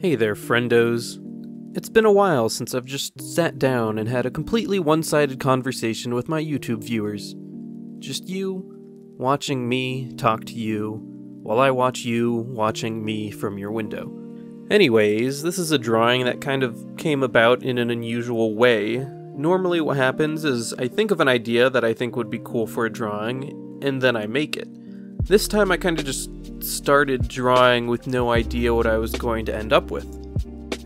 Hey there, friendos. It's been a while since I've just sat down and had a completely one-sided conversation with my YouTube viewers. Just you watching me talk to you, while I watch you watching me from your window. Anyways, this is a drawing that kind of came about in an unusual way. Normally what happens is I think of an idea that I think would be cool for a drawing, and then I make it. This time I kind of just started drawing with no idea what I was going to end up with.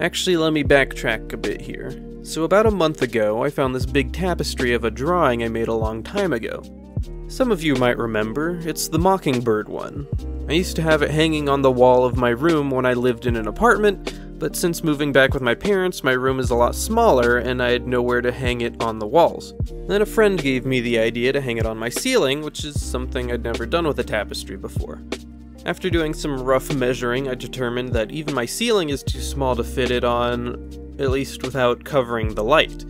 Actually, let me backtrack a bit here. So about a month ago, I found this big tapestry of a drawing I made a long time ago. Some of you might remember, it's the mockingbird one. I used to have it hanging on the wall of my room when I lived in an apartment, but since moving back with my parents, my room is a lot smaller and I had nowhere to hang it on the walls. Then a friend gave me the idea to hang it on my ceiling, which is something I'd never done with a tapestry before. After doing some rough measuring, I determined that even my ceiling is too small to fit it on, at least without covering the light.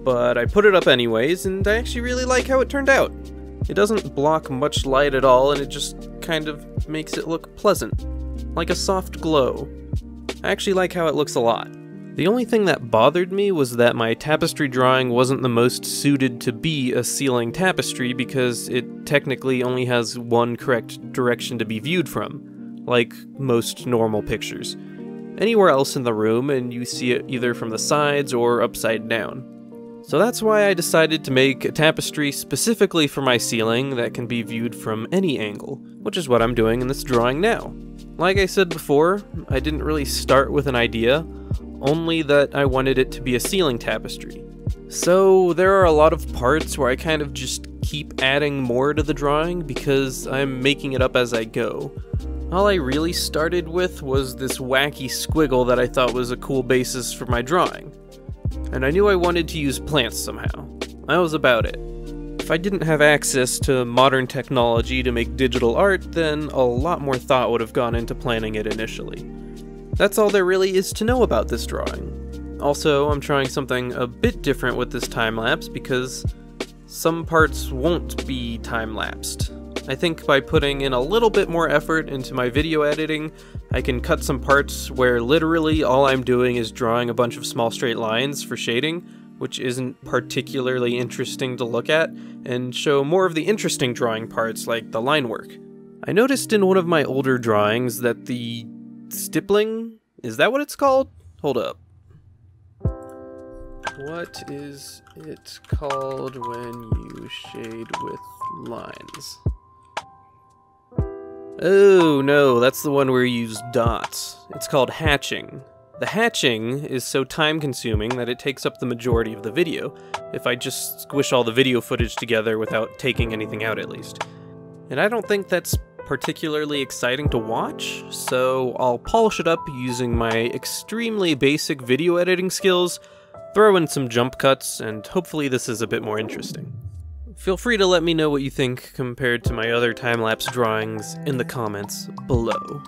But I put it up anyways, and I actually really like how it turned out. It doesn't block much light at all, and it just kind of makes it look pleasant, like a soft glow. I actually like how it looks a lot. The only thing that bothered me was that my tapestry drawing wasn't the most suited to be a ceiling tapestry because it technically only has one correct direction to be viewed from, like most normal pictures. Anywhere else in the room and you see it either from the sides or upside down. So that's why I decided to make a tapestry specifically for my ceiling that can be viewed from any angle, which is what I'm doing in this drawing now. Like I said before, I didn't really start with an idea, only that I wanted it to be a ceiling tapestry. So there are a lot of parts where I kind of just keep adding more to the drawing because I'm making it up as I go. All I really started with was this wacky squiggle that I thought was a cool basis for my drawing. And I knew I wanted to use plants somehow. That was about it. If I didn't have access to modern technology to make digital art, then a lot more thought would have gone into planning it initially. That's all there really is to know about this drawing. Also, I'm trying something a bit different with this time-lapse because some parts won't be time-lapsed. I think by putting in a little bit more effort into my video editing, I can cut some parts where literally all I'm doing is drawing a bunch of small straight lines for shading, which isn't particularly interesting to look at, and show more of the interesting drawing parts like the line work. I noticed in one of my older drawings that the stippling? Is that what it's called? Hold up. What is it called when you shade with lines? Oh no, that's the one where you use dots. It's called hatching. The hatching is so time-consuming that it takes up the majority of the video, if I just squish all the video footage together without taking anything out at least. And I don't think that's particularly exciting to watch, so I'll polish it up using my extremely basic video editing skills, throw in some jump cuts, and hopefully this is a bit more interesting. Feel free to let me know what you think compared to my other time-lapse drawings in the comments below.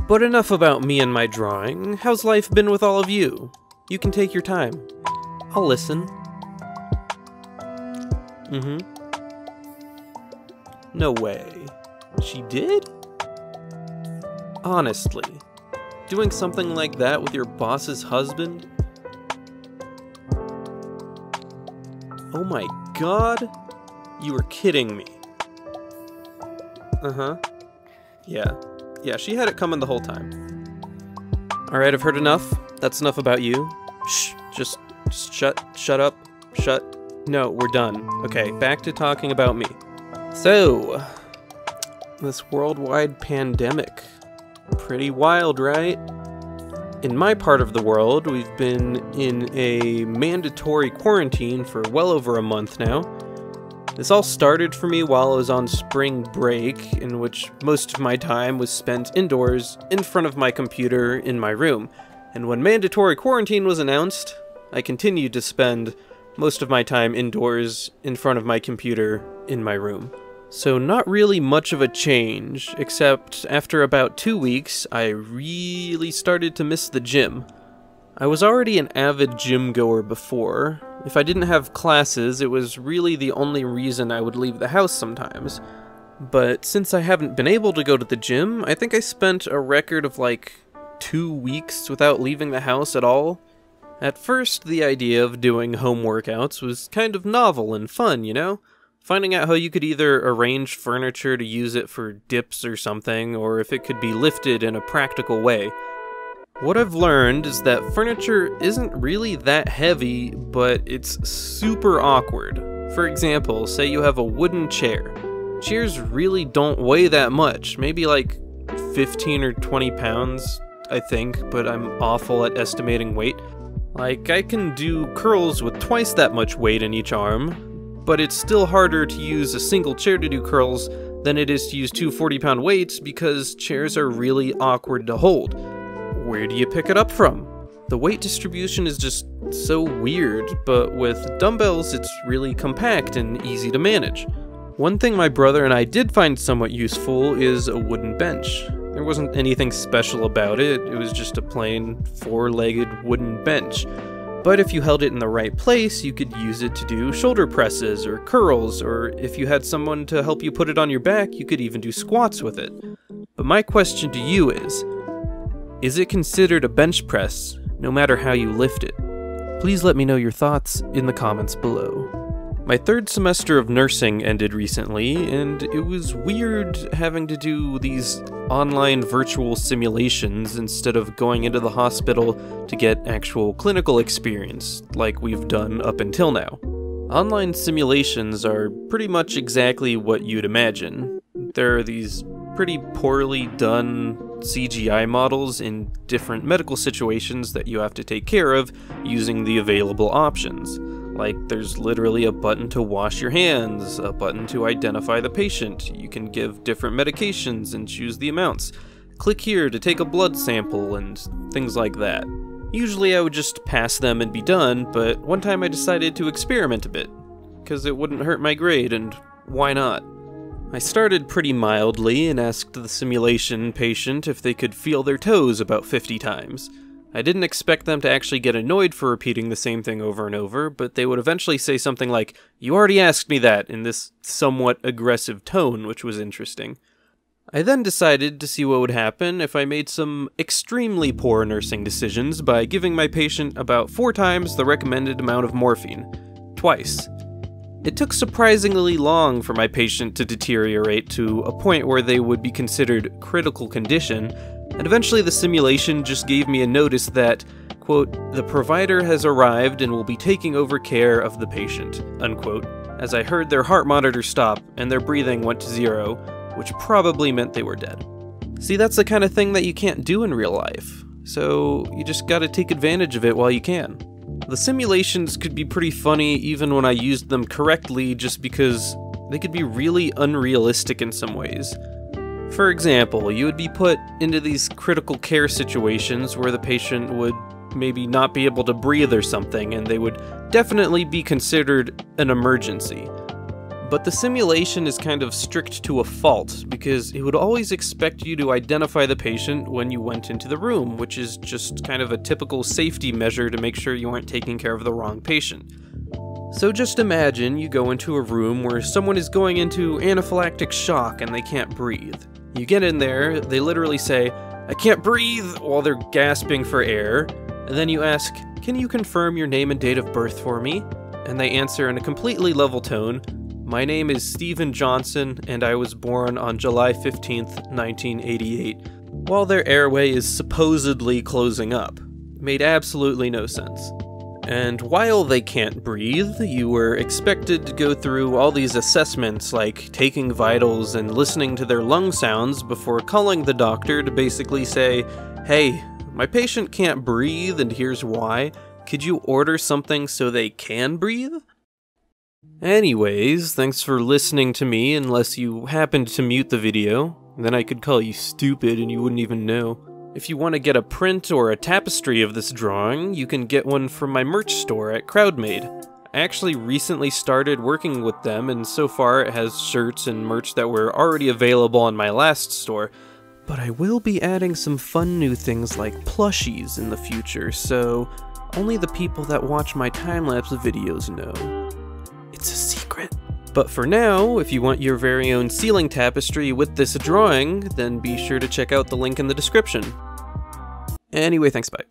But enough about me and my drawing. How's life been with all of you? You can take your time. I'll listen. No way. She did? Honestly, doing something like that with your boss's husband? Oh my god? You were kidding me. Yeah, she had it coming the whole time. Alright, I've heard enough. That's enough about you. Shh, just shut up, no, we're done. Okay, back to talking about me. So, this worldwide pandemic. Pretty wild, right? In my part of the world, we've been in a mandatory quarantine for well over a month now. This all started for me while I was on spring break, in which most of my time was spent indoors, in front of my computer, in my room. And when mandatory quarantine was announced, I continued to spend most of my time indoors, in front of my computer, in my room. So not really much of a change, except after about 2 weeks, I really started to miss the gym. I was already an avid gym goer before. If I didn't have classes, it was really the only reason I would leave the house sometimes. But since I haven't been able to go to the gym, I think I spent a record of like 2 weeks without leaving the house at all. At first, the idea of doing home workouts was kind of novel and fun, you know? Finding out how you could either arrange furniture to use it for dips or something, or if it could be lifted in a practical way. What I've learned is that furniture isn't really that heavy, but it's super awkward. For example, say you have a wooden chair. Chairs really don't weigh that much, maybe like 15 or 20 pounds, I think, but I'm awful at estimating weight. Like, I can do curls with twice that much weight in each arm, but it's still harder to use a single chair to do curls than it is to use two 40-pound weights because chairs are really awkward to hold. Where do you pick it up from? The weight distribution is just so weird, but with dumbbells it's really compact and easy to manage. One thing my brother and I did find somewhat useful is a wooden bench. There wasn't anything special about it, it was just a plain four-legged wooden bench. But if you held it in the right place, you could use it to do shoulder presses or curls, or if you had someone to help you put it on your back, you could even do squats with it. But my question to you is it considered a bench press, no matter how you lift it? Please let me know your thoughts in the comments below. My third semester of nursing ended recently, and it was weird having to do these online virtual simulations instead of going into the hospital to get actual clinical experience, like we've done up until now. Online simulations are pretty much exactly what you'd imagine. There are these pretty poorly done CGI models in different medical situations that you have to take care of using the available options. Like, there's literally a button to wash your hands, a button to identify the patient, you can give different medications and choose the amounts, click here to take a blood sample, and things like that. Usually I would just pass them and be done, but one time I decided to experiment a bit, because it wouldn't hurt my grade, and why not? I started pretty mildly and asked the simulation patient if they could feel their toes about 50 times. I didn't expect them to actually get annoyed for repeating the same thing over and over, but they would eventually say something like, "You already asked me that," in this somewhat aggressive tone, which was interesting. I then decided to see what would happen if I made some extremely poor nursing decisions by giving my patient about 4 times the recommended amount of morphine. Twice. It took surprisingly long for my patient to deteriorate to a point where they would be considered critical condition, and eventually the simulation just gave me a notice that, quote, "the provider has arrived and will be taking over care of the patient," unquote, as I heard their heart monitor stop and their breathing went to 0, which probably meant they were dead. See, that's the kind of thing that you can't do in real life, so you just gotta take advantage of it while you can. The simulations could be pretty funny even when I used them correctly just because they could be really unrealistic in some ways. For example, you would be put into these critical care situations where the patient would maybe not be able to breathe or something, and they would definitely be considered an emergency. But the simulation is kind of strict to a fault, because it would always expect you to identify the patient when you went into the room, which is just kind of a typical safety measure to make sure you aren't taking care of the wrong patient. So just imagine you go into a room where someone is going into anaphylactic shock and they can't breathe. You get in there, they literally say, "I can't breathe," while they're gasping for air, and then you ask, "Can you confirm your name and date of birth for me?" And they answer in a completely level tone, "My name is Stephen Johnson, and I was born on July 15th, 1988, while their airway is supposedly closing up. Made absolutely no sense. And while they can't breathe, you were expected to go through all these assessments like taking vitals and listening to their lung sounds before calling the doctor to basically say, "Hey, my patient can't breathe and here's why. Could you order something so they can breathe?" Anyways, thanks for listening to me unless you happened to mute the video. Then I could call you stupid and you wouldn't even know. If you want to get a print or a tapestry of this drawing, you can get one from my merch store at CrowdMade. I actually recently started working with them, and so far it has shirts and merch that were already available on my last store, but I will be adding some fun new things like plushies in the future, so only the people that watch my time-lapse videos know. It's a secret. But for now, if you want your very own ceiling tapestry with this drawing, then be sure to check out the link in the description. Anyway, thanks, bye.